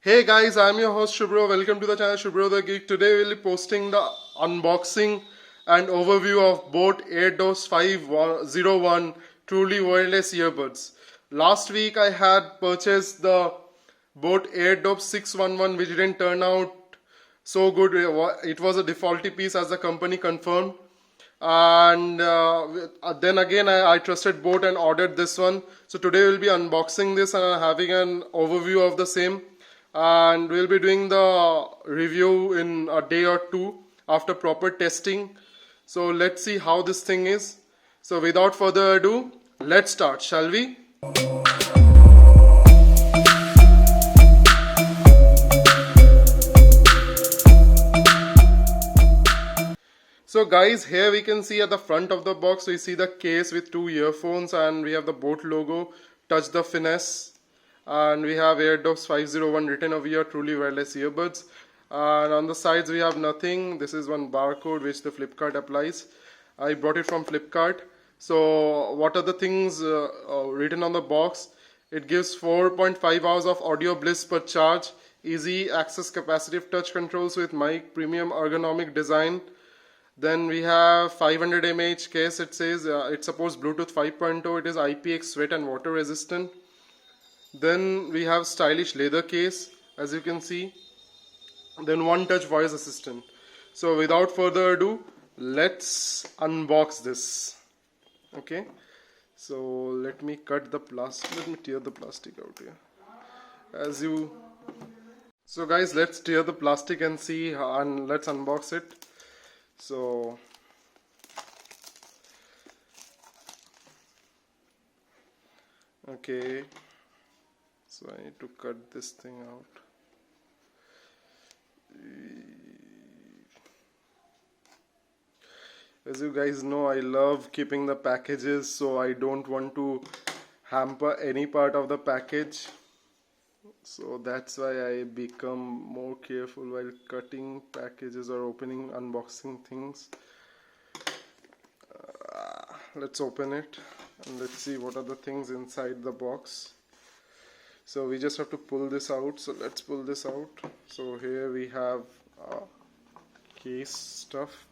Hey guys, I'm your host Subhra. Welcome to the channel Subhra the Geek. Today we'll be posting the unboxing and overview of Boat Airdopes 501 truly wireless earbuds. Last week I had purchased the Boat Airdopes 611 which didn't turn out so good. It was a defaulty piece as the company confirmed. And then again I trusted Boat and ordered this one. So today we'll be unboxing this and having an overview of the same, and we'll be doing the review in a day or two after proper testing. So let's see how this thing is. So without further ado, let's start, shall we? So guys, here we can see at the front of the box we see the case with two earphones, and we have the Boat logo, touch the finesse, and we have Airdopes 501 written over here, truly wireless earbuds. And on the sides we have nothing. This is one barcode which the Flipkart applies. I brought it from Flipkart. So what are the things written on the box? It gives 4.5 hours of audio bliss per charge, easy access capacitive touch controls with mic, premium ergonomic design. Then we have 500 mAh case. It says it supports Bluetooth 5.0. It is IPX sweat and water resistant. Then we have stylish leather case, as you can see. Then one touch voice assistant. So without further ado, let's unbox this. Okay, so let me cut the plastic. Let me tear the plastic out here. So guys, let's tear the plastic and see, and let's unbox it. So okay, so I need to cut this thing out. As you guys know, I love keeping the packages, so I don't want to hamper any part of the package. So that's why I become more careful while cutting packages or opening, unboxing things. Let's open it and let's see what are the things inside the box. So we just have to pull this out. So let's pull this out. So here we have case stuff.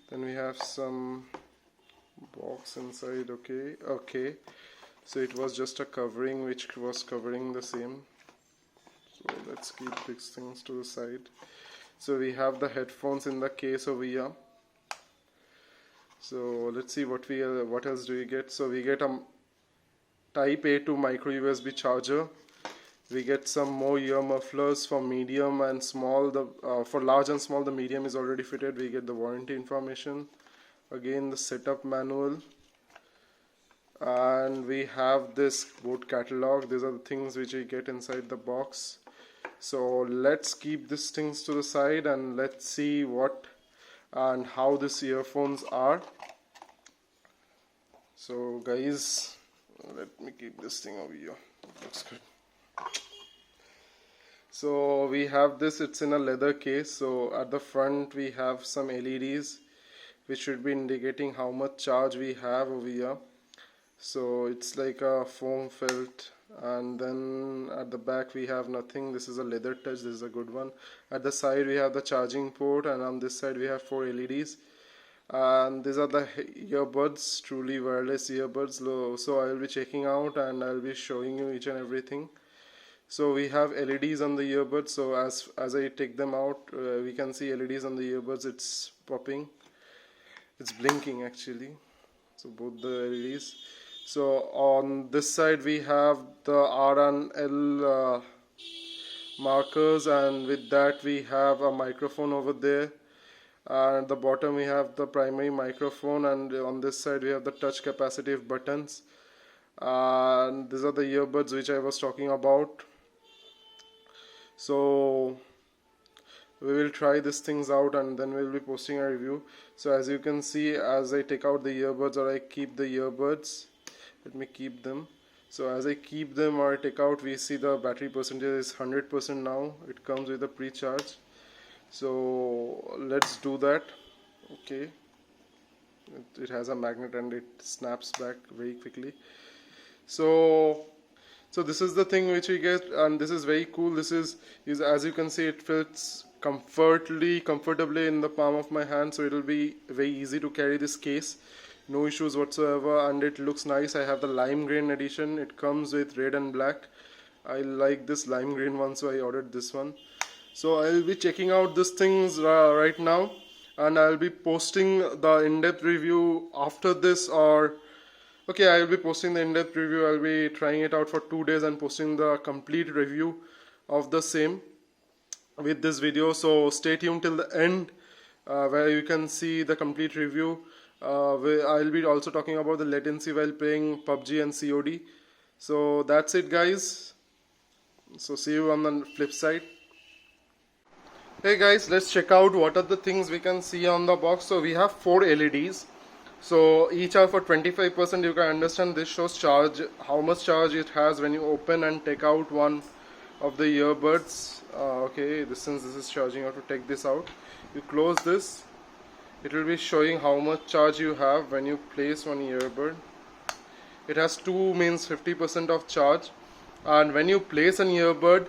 Then we have some box inside. Okay. So it was just a covering which was covering the same. So let's keep these things to the side. So we have the headphones in the case over here. So let's see what else do we get. So we get a Type A to micro USB charger. We get some more ear mufflers for medium and small. For large and small, the medium is already fitted. We get the warranty information. Again, the setup manual. And we have this Boat catalog. These are the things which we get inside the box. So let's keep these things to the side and let's see what and how these earphones are. So guys, let me keep this thing over here. Looks good. So we have this, it's in a leather case. So at the front we have some LEDs which should be indicating how much charge we have over here. So it's like a foam felt, and then at the back we have nothing. This is a leather touch. This is a good one. At the side we have the charging port, and on this side we have 4 LEDs. And these are the earbuds, truly wireless earbuds. So I will be checking out and I will be showing you each and everything. So we have LEDs on the earbuds. So as I take them out, we can see LEDs on the earbuds. It's popping. It's blinking actually. So both the LEDs. So on this side we have the R and L markers, and with that we have a microphone over there. And at the bottom we have the primary microphone, and on this side we have the touch capacitive buttons. And these are the earbuds which I was talking about. So we will try these things out and then we'll be posting a review. So as you can see, as I take out the earbuds or I keep the earbuds, let me keep them. So as I keep them or I take out, we see the battery percentage is 100% now. It comes with a pre-charge. So let's do that. Okay, it has a magnet and it snaps back very quickly. So So this is the thing which we get, and this is very cool. This is as you can see, it fits comfortably in the palm of my hand, so it will be very easy to carry this case, no issues whatsoever. And it looks nice. I have the lime green edition. It comes with red and black. I like this lime green one, so I ordered this one. So I'll be checking out these things right now, and I'll be posting the in-depth review after this. Or okay, I'll be posting the in-depth review. I'll be trying it out for 2 days and posting the complete review of the same with this video. So stay tuned till the end, where you can see the complete review. Where I'll be also talking about the latency while playing PUBG and COD. So that's it, guys. So see you on the flip side. Hey guys, let's check out what are the things we can see on the box. So we have 4 LEDs. So each are for 25%. You can understand this shows charge, how much charge it has when you open and take out one of the earbuds. Okay, since this is charging, you have to take this out. You close this. It will be showing how much charge you have when you place one earbud. It has 2 means 50% of charge. And when you place an earbud,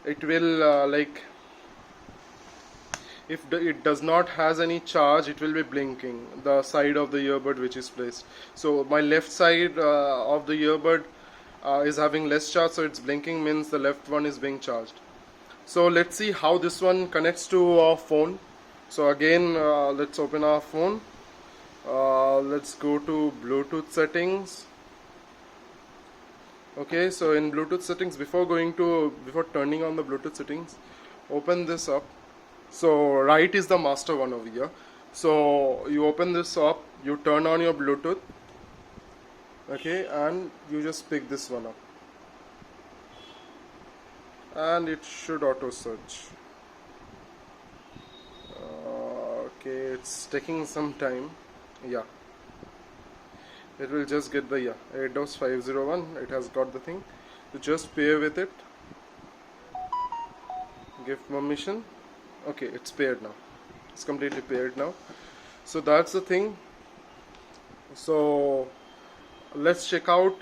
it will if it does not has any charge, it will be blinking the side of the earbud which is placed. So my left side of the earbud is having less charge, so it's blinking, means the left one is being charged. So let's see how this one connects to our phone. So again, let's open our phone. Let's go to Bluetooth settings. Okay, so in Bluetooth settings, before turning on the Bluetooth settings, open this up. So right is the master one over here. So you open this up, you turn on your Bluetooth, okay, and you just pick this one up, and it should auto search. Okay, it's taking some time. Yeah, it will just get the Airdopes 501. It has got the thing. You just pair with it, give permission. Okay, it's paired now. It's completely paired now. So that's the thing. So let's check out.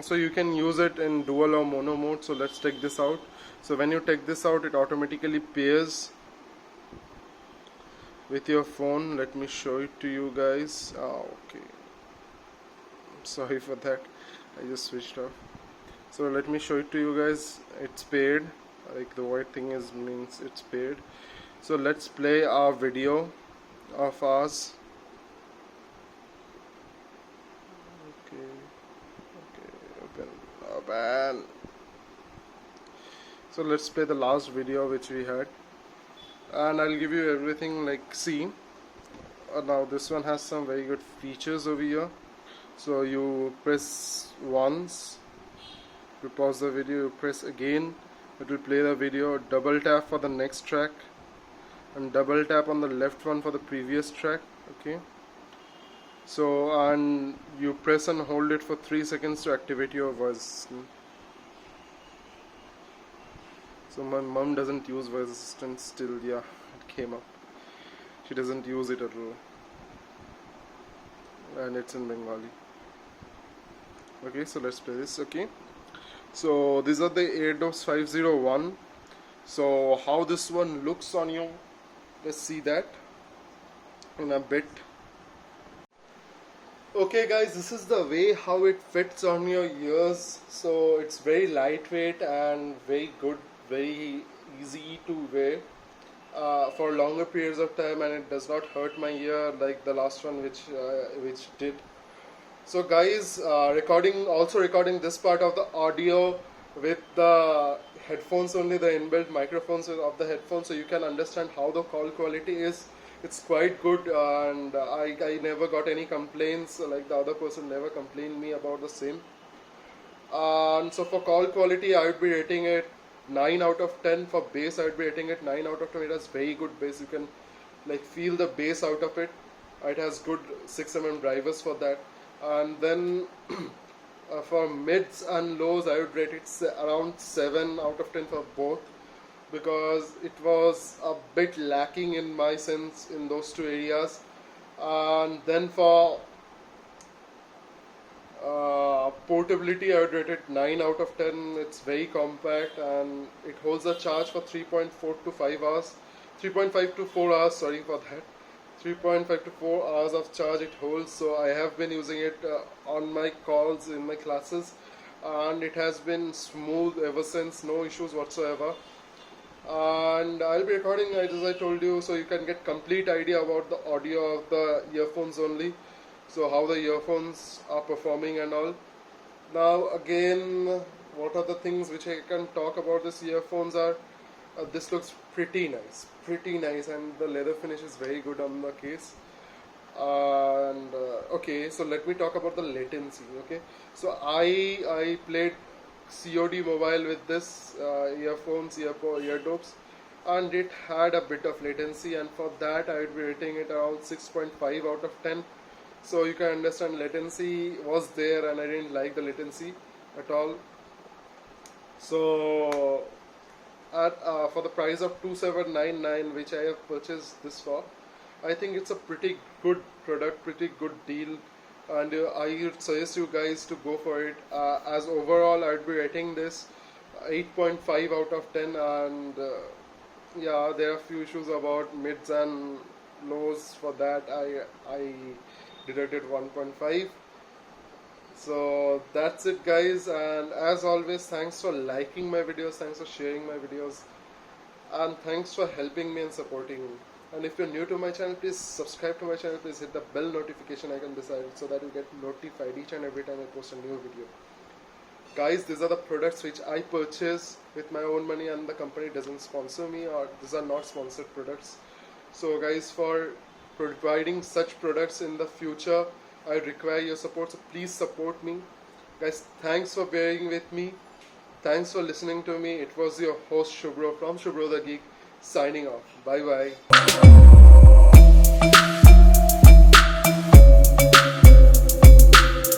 So you can use it in dual or mono mode. So let's take this out. So when you take this out, it automatically pairs with your phone. Let me show it to you guys. Okay, sorry for that, I just switched off. So let me show it to you guys. It's paired, like the white thing means it's paired. So let's play our video of ours. Okay, open. So let's play the last video which we had, and I'll give you everything. Like, see, now this one has some very good features over here. So you press once, you pause the video, you press again, it will play the video. Double tap for the next track, and double tap on the left one for the previous track. Okay, so and you press and hold it for 3 seconds to activate your voice. So my mom doesn't use voice assistant still. Yeah, it came up. She doesn't use it at all, and it's in Bengali. Okay, so let's play this. Okay, so these are the Airdopes 501. So how this one looks on you, let's see that in a bit. Okay guys, this is the way how it fits on your ears. So it's very lightweight and very good, very easy to wear for longer periods of time, and it does not hurt my ear like the last one which did. So guys, recording this part of the audio with the headphones only, the inbuilt microphones of the headphones, so you can understand how the call quality is. It's quite good, and I never got any complaints, like the other person never complained me about the same. And so for call quality, I would be rating it 9 out of 10. For bass, I would be rating it 9 out of 10. It has very good bass. You can like feel the bass out of it. It has good 6mm drivers for that. And then for mids and lows, I would rate it around 7 out of 10 for both, because it was a bit lacking in my sense in those two areas. And then for Portability, I would rate it 9 out of 10. It's very compact and it holds a charge for 3.4 to 5 hours. 3.5 to 4 hours, sorry for that. 3.5 to 4 hours of charge it holds. So I have been using it on my calls in my classes, and it has been smooth ever since, no issues whatsoever. And I'll be recording as I told you, so you can get complete idea about the audio of the earphones only. So how the earphones are performing and all. Now again, what are the things which I can talk about this earphones are, this looks pretty nice, and the leather finish is very good on the case. And okay, so let me talk about the latency. Okay, so I played COD mobile with this eardopes, and it had a bit of latency, and for that I would be rating it around 6.5 out of 10. So you can understand latency was there, and I didn't like the latency at all. So at for the price of 2799, which I have purchased this for, I think it's a pretty good product, pretty good deal, and I would suggest you guys to go for it. As overall, I'd be rating this 8.5 out of 10, and yeah, there are a few issues about mids and lows. For that, I deducted 1.5. So that's it, guys, and as always, thanks for liking my videos, thanks for sharing my videos, and thanks for helping me and supporting me. And if you're new to my channel, please subscribe to my channel, please hit the bell notification icon beside it so that you get notified each and every time I post a new video. Guys, these are the products which I purchase with my own money, and the company doesn't sponsor me, or these are not sponsored products. So guys, for providing such products in the future, I require your support, so please support me. Guys, thanks for bearing with me. Thanks for listening to me. It was your host Subhra from Subhra the Geek, signing off. Bye bye.